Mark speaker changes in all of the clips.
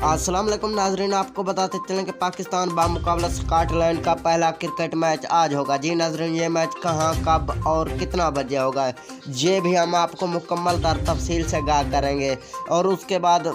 Speaker 1: अस्सलाम वालेकुम नाजरीन, आपको बताते चलें कि पाकिस्तान बामुकाबला स्कॉटलैंड का पहला क्रिकेट मैच आज होगा। जी नाजरीन, ये मैच कहां, कब और कितना बजे होगा, ये भी हम आपको मुकम्मल तफसील से आगाह करेंगे। और उसके बाद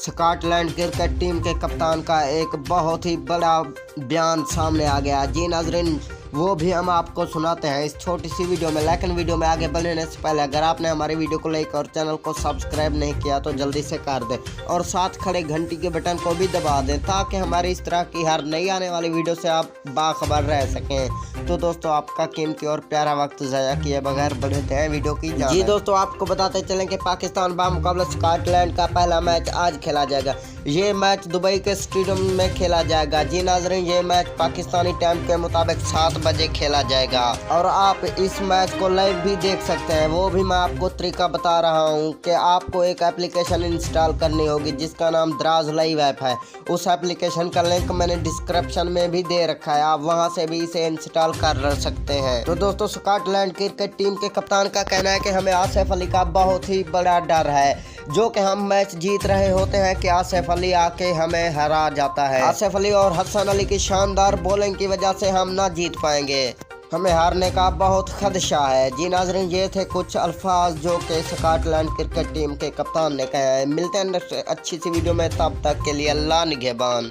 Speaker 1: स्कॉटलैंड क्रिकेट टीम के कप्तान का एक बहुत ही बड़ा बयान सामने आ गया। जी नाजरीन, वो भी हम आपको सुनाते हैं इस छोटी सी वीडियो में। लेकिन वीडियो में आगे बढ़ने से पहले अगर आपने हमारी वीडियो को लाइक और चैनल को सब्सक्राइब नहीं किया तो जल्दी से कर दें और साथ खड़े घंटी के बटन को भी दबा दें ताकि हमारी इस तरह की हर नई आने वाली वीडियो से आप बाखबर रह सकें। तो दोस्तों, आपका कीमती और प्यारा वक्त ज़ाया किए बगैर बढ़ते हैं वीडियो की जान। जी दोस्तों, आपको बताते चलें कि पाकिस्तान बामुकाबला स्कॉटलैंड का पहला मैच आज खेला जाएगा। ये मैच दुबई के स्टेडियम में खेला जाएगा। जी नाजरीन, ये मैच पाकिस्तानी टाइम के मुताबिक 7 बजे खेला जाएगा और आप इस मैच को लाइव भी देख सकते हैं। वो भी मैं आपको तरीका बता रहा हूँ कि आपको एक एप्लीकेशन इंस्टॉल करनी होगी जिसका नाम दराज लाइव ऐप है। उस एप्लीकेशन का लिंक मैंने डिस्क्रिप्शन में भी दे रखा है, आप वहां से भी इसे इंस्टॉल कर सकते हैं। तो दोस्तों, स्कॉटलैंड क्रिकेट टीम के कप्तान का कहना है कि हमें आसिफ अली का बहुत ही बड़ा डर है, जो कि हम मैच जीत रहे होते हैं कि आसिफ अली आके हमें हरा जाता है। आसिफ अली और हसन अली की शानदार बॉलिंग की वजह से हम ना जीत पाएंगे, हमें हारने का बहुत खदशा है। जी नाजरीन, ये थे कुछ अल्फाज जो कि स्कॉटलैंड क्रिकेट टीम के कप्तान ने कहे हैं। मिलते हैं अच्छी सी वीडियो में, तब तक के लिए अल्लाह निगहबान।